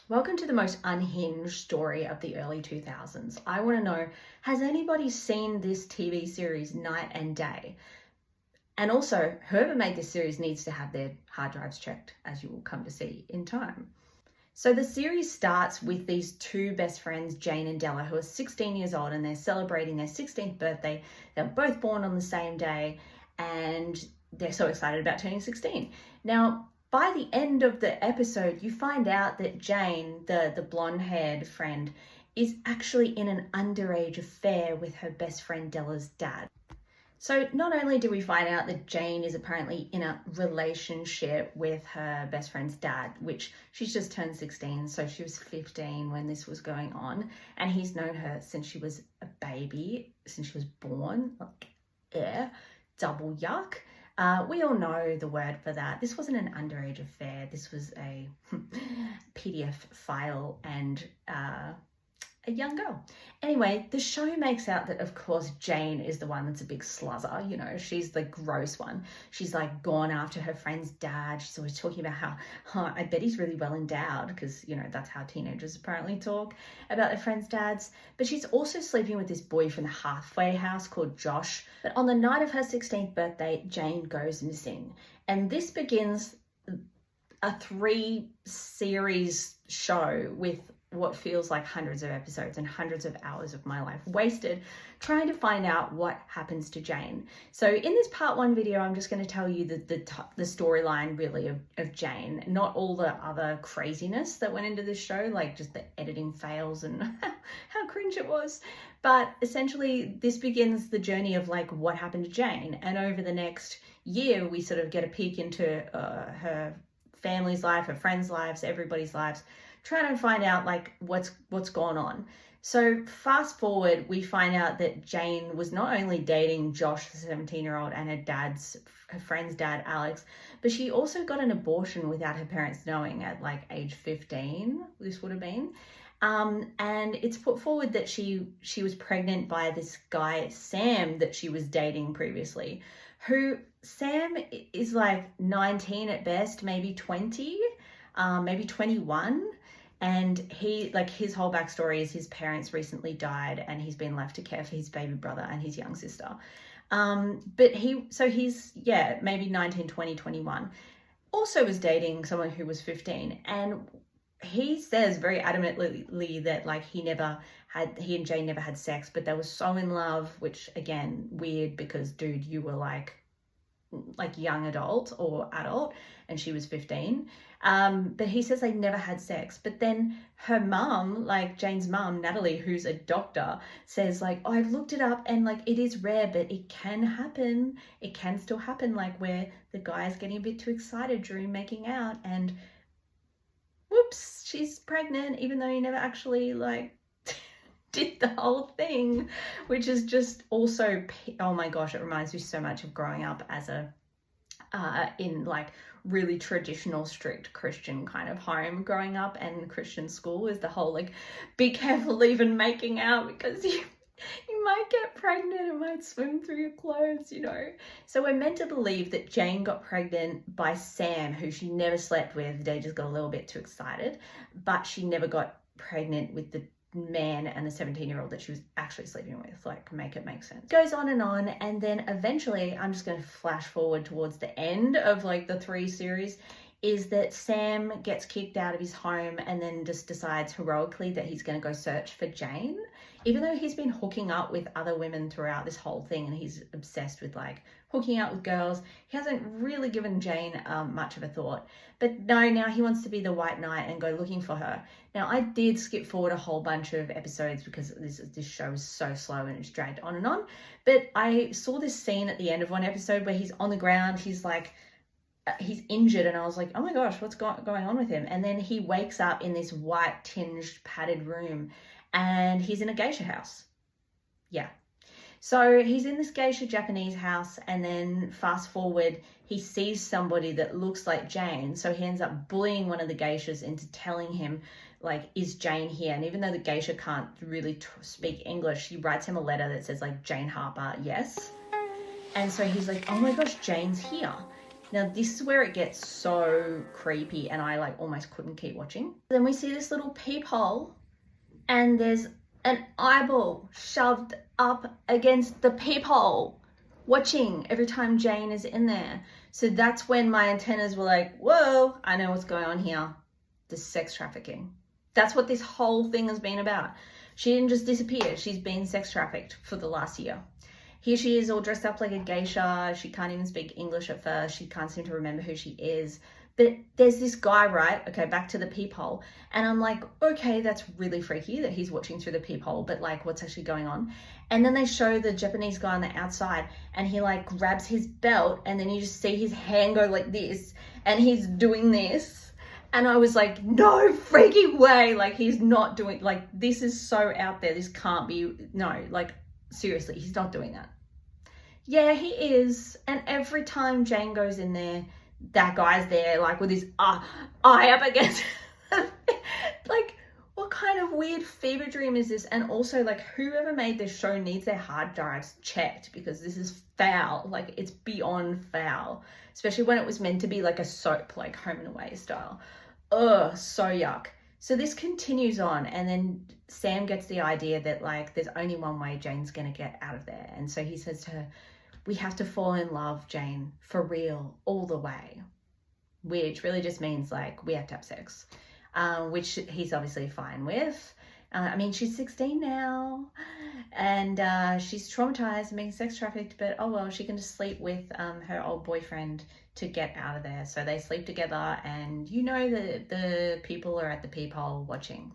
Welcome to the most unhinged story of the early 2000s. I want to know, has anybody seen this TV series night and day? And also, whoever made this series needs to have their hard drives checked, as you will come to see in time. So the series starts with these two best friends, Jane and Della, who are 16 years old and they're celebrating their 16th birthday. They're both born on the same day and they're so excited about turning 16. Now, by the end of the episode, you find out that Jane, the blonde-haired friend, is actually in an underage affair with her best friend Della's dad. So not only do we find out that Jane is apparently in a relationship with her best friend's dad, which she's just turned 16, so she was 15 when this was going on, and he's known her since she was a baby, since she was born. Double yuck. We all know the word for that. This wasn't an underage affair. This was a PDF file and a young girl. Anyway, the show makes out that, of course, Jane is the one that's a big sluzzer. You know, she's the gross one. She's like gone after her friend's dad. She's always talking about how, I bet he's really well endowed, because, you know, that's how teenagers apparently talk about their friends' dads. But she's also sleeping with this boy from the halfway house called Josh. But on the night of her 16th birthday, Jane goes missing. And this begins a 3-series show with what feels like hundreds of episodes and hundreds of hours of my life wasted trying to find out what happens to Jane. So in this part 1 video, I'm just going to tell you the storyline really of Jane, not all the other craziness that went into this show, like just the editing fails and how cringe it was. But essentially this begins the journey of like what happened to Jane. And over the next year, we sort of get a peek into her family's life, her friends' lives, everybody's lives, trying to find out like what's gone on. So fast forward, we find out that Jane was not only dating Josh, the 17-year-old, and her friend's dad, Alex, but she also got an abortion without her parents knowing at like age 15, this would have been. And it's put forward that she was pregnant by this guy, Sam, that she was dating previously, who Sam is like 19 at best, maybe 20, maybe 21. And he, like, his whole backstory is his parents recently died and he's been left to care for his baby brother and his young sister. But he's, yeah, maybe 19, 20, 21. Also was dating someone who was 15. And he says very adamantly that, like, he and Jane never had sex, but they were so in love, which, again, weird because, dude, you were like young adult or adult and she was 15. But he says they never had sex. But then her mum, like Jane's mum, Natalie, who's a doctor, says like, oh, I've looked it up and like it is rare, but it can happen. It can still happen, like where the guy's getting a bit too excited during making out and whoops, she's pregnant, even though he never actually like did the whole thing, which is just also, oh my gosh, it reminds me so much of growing up as a in like really traditional, strict Christian kind of home growing up, and Christian school is the whole like, be careful even making out because you might get pregnant, it might swim through your clothes, you know. So we're meant to believe that Jane got pregnant by Sam, who she never slept with. They just got a little bit too excited, but she never got pregnant with the man and the 17-year-old that she was actually sleeping with. Like, make it make sense. Goes on, and then eventually, I'm just going to flash forward towards the end of like the 3 series, is that Sam gets kicked out of his home and then just decides heroically that he's going to go search for Jane, even though he's been hooking up with other women throughout this whole thing and he's obsessed with like hooking out with girls. He hasn't really given Jane much of a thought, but no, now he wants to be the white knight and go looking for her. Now, I did skip forward a whole bunch of episodes because this show is so slow and it's dragged on and on, but I saw this scene at the end of one episode where he's on the ground, he's like, he's injured, and I was like, oh my gosh, what's going on with him? And then he wakes up in this white tinged padded room and he's in a geisha house. Yeah. So he's in this geisha Japanese house, and then fast forward, he sees somebody that looks like Jane. So he ends up bullying one of the geishas into telling him, like, is Jane here? And even though the geisha can't really speak English, she writes him a letter that says like, Jane Harper, yes. And so he's like, oh my gosh, Jane's here. Now, this is where it gets so creepy and I like almost couldn't keep watching. Then we see this little peephole and there's an eyeball shoved up against the peephole, watching every time Jane is in there. So that's when my antennas were like, whoa, I know what's going on here. This sex trafficking. That's what this whole thing has been about. She didn't just disappear. She's been sex trafficked for the last year. Here she is all dressed up like a geisha. She can't even speak English at first. She can't seem to remember who she is. But there's this guy, right? Okay, back to the peephole. And I'm like, okay, that's really freaky that he's watching through the peephole, but like what's actually going on? And then they show the Japanese guy on the outside and he like grabs his belt and then you just see his hand go like this and he's doing this. And I was like, no freaking way. Like he's not doing, like this is so out there. This can't be, no, like seriously, he's not doing that. Yeah, he is. And every time Jane goes in there, that guy's there, like with his eye up against like, what kind of weird fever dream is this? And also, like, whoever made this show needs their hard drives checked, because this is foul. Like, it's beyond foul, especially when it was meant to be like a soap, like Home and Away style. Ugh, so yuck. So this continues on, and then Sam gets the idea that like there's only one way Jane's gonna get out of there. And so he says to her, we have to fall in love, Jane, for real, all the way. Which really just means like we have to have sex, which he's obviously fine with. I mean, she's 16 now and she's traumatized and being sex trafficked, but oh well, she can just sleep with her old boyfriend to get out of there. So they sleep together, and you know that the people are at the peephole watching.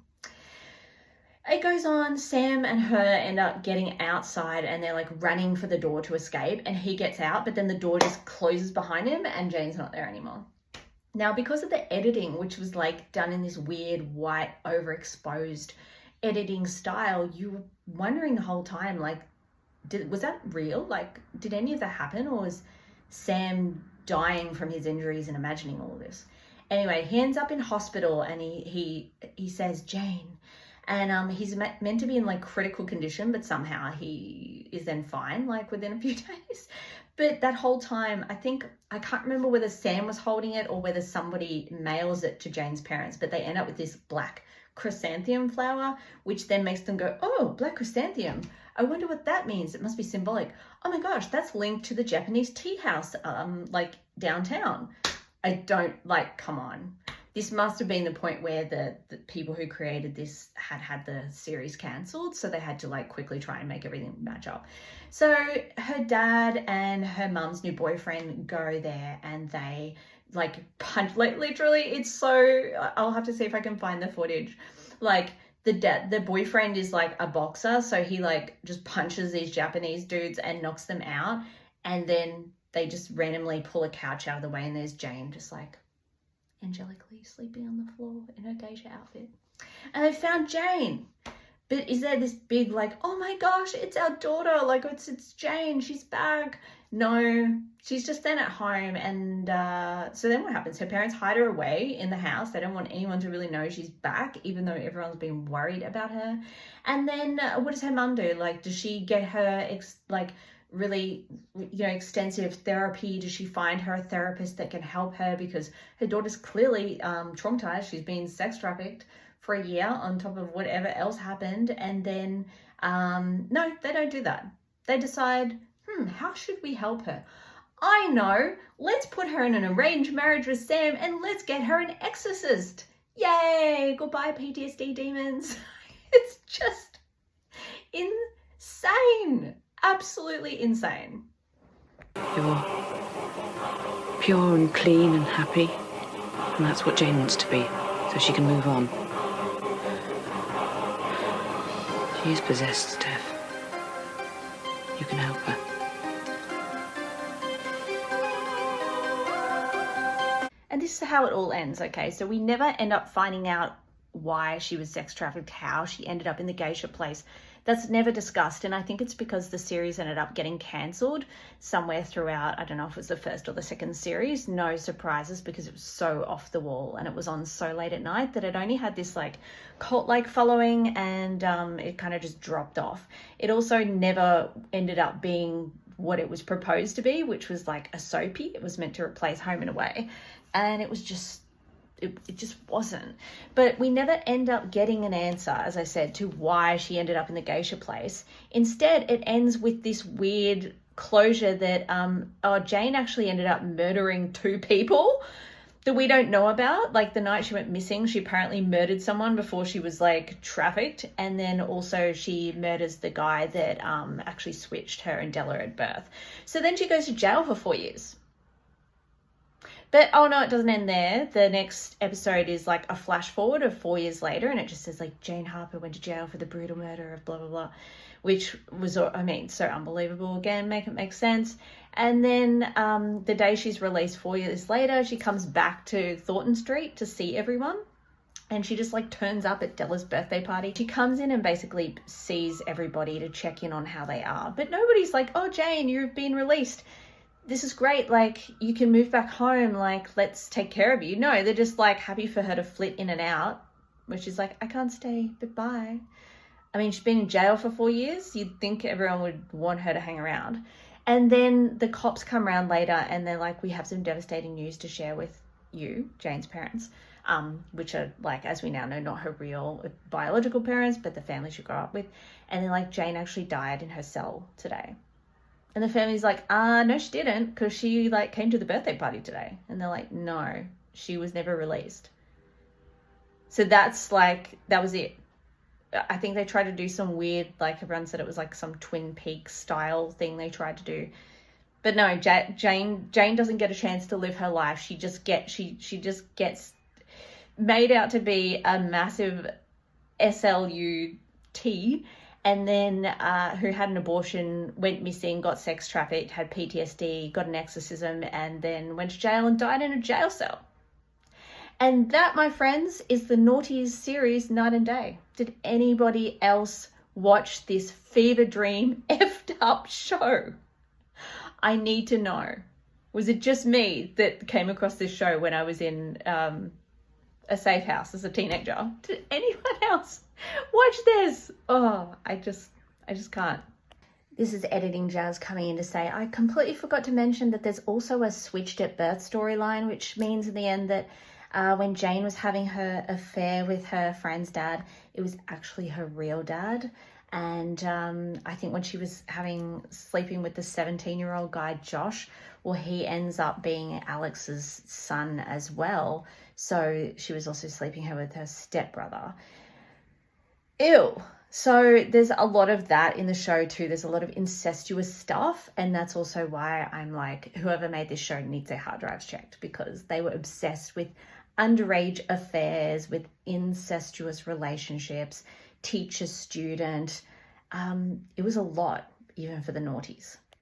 It goes on, Sam and her end up getting outside and they're like running for the door to escape, and he gets out, but then the door just closes behind him and Jane's not there anymore. Now, because of the editing, which was like done in this weird white overexposed editing style, you were wondering the whole time, like, was that real? Like, did any of that happen, or was Sam dying from his injuries and imagining all of this? Anyway, he ends up in hospital and he says, Jane. And he's meant to be in like critical condition, but somehow he is then fine, like within a few days. But that whole time, I can't remember whether Sam was holding it or whether somebody mails it to Jane's parents, but they end up with this black chrysanthemum flower, which then makes them go, oh, black chrysanthemum. I wonder what that means. It must be symbolic. Oh my gosh, that's linked to the Japanese tea house, like downtown. I don't, like, come on. This must have been the point where the people who created this had the series cancelled, so they had to like quickly try and make everything match up. So her dad and her mum's new boyfriend go there and they like punch, like literally it's so, I'll have to see if I can find the footage. Like the boyfriend is like a boxer, so he like just punches these Japanese dudes and knocks them out, and then they just randomly pull a couch out of the way and there's Jane just like angelically sleeping on the floor in her geisha outfit. And they found Jane. But is there this big like, oh my gosh, it's our daughter, like it's Jane, she's back? No, she's just then at home. And so then what happens? Her parents hide her away in the house. They don't want anyone to really know she's back, even though everyone's been worried about her. And then what does her mum do? Like, does she get her really, extensive therapy? Does she find her a therapist that can help her, because her daughter's clearly traumatized? She's been sex trafficked for a year on top of whatever else happened. And then no, they don't do that. They decide, how should we help her? I know, let's put her in an arranged marriage with Sam and let's get her an exorcist. Yay, goodbye PTSD demons. It's just insane. Absolutely insane. You're pure and clean and happy, and that's what Jane wants to be, so she can move on. She is possessed, Steph. You can help her. And this is how it all ends, okay? So we never end up finding out why she was sex trafficked, how she ended up in the geisha place. That's never discussed, and I think it's because the series ended up getting cancelled somewhere throughout. I don't know if it was the first or the second series. No surprises, because it was so off the wall and it was on so late at night that it only had this like cult-like following, and it kind of just dropped off. It also never ended up being what it was proposed to be, which was like a soapy. It was meant to replace Home and Away, and it was just, it just wasn't. But we never end up getting an answer, as I said, to why she ended up in the geisha place. Instead, it ends with this weird closure that Jane actually ended up murdering 2 people that we don't know about. Like, the night she went missing, she apparently murdered someone before she was like trafficked, and then also she murders the guy that actually switched her and Della at birth. So then she goes to jail for 4 years. But oh no, it doesn't end there. The next episode is like a flash forward of 4 years later, and it just says like Jane Harper went to jail for the brutal murder of blah blah blah, which was, I mean, so unbelievable. Again, make it make sense. And then the day she's released 4 years later, she comes back to Thornton Street to see everyone. And she just like turns up at Della's birthday party. She comes in and basically sees everybody to check in on how they are. But nobody's like, oh, Jane, you've been released. This is great. Like, you can move back home. Like, let's take care of you. No, they're just like happy for her to flit in and out, which is like, I can't stay, but bye. I mean, she's been in jail for 4 years. You'd think everyone would want her to hang around. And then the cops come around later and they're like, we have some devastating news to share with you, Jane's parents, which are, like, as we now know, not her real biological parents, but the family she grew up with. And they're like, Jane actually died in her cell today. And the family's like, no, she didn't, because she like came to the birthday party today. And they're like, no, she was never released. So that's like, that was it. I think they tried to do some weird, like everyone said it was like some Twin Peaks style thing they tried to do. But no, Jane doesn't get a chance to live her life. She just gets made out to be a massive SLUT, and then who had an abortion, went missing, got sex trafficked, had PTSD, got an exorcism, and then went to jail and died in a jail cell. And that, my friends, is the Naughties series Night and Day. Did anybody else watch this fever dream effed up show? I need to know. Was it just me that came across this show when I was in a safe house as a teenager? Did anyone else watch this? Oh, I just can't. This is editing Jazz coming in to say, I completely forgot to mention that there's also a switched at birth storyline, which means in the end that when Jane was having her affair with her friend's dad, it was actually her real dad. And I think when she was sleeping with the 17-year-old guy, Josh, well, he ends up being Alex's son as well. So she was also sleeping with her stepbrother. Ew. So there's a lot of that in the show too. There's a lot of incestuous stuff. And that's also why I'm like, whoever made this show needs their hard drives checked, because they were obsessed with underage affairs, with incestuous relationships, teacher-student. It was a lot, even for the Naughties.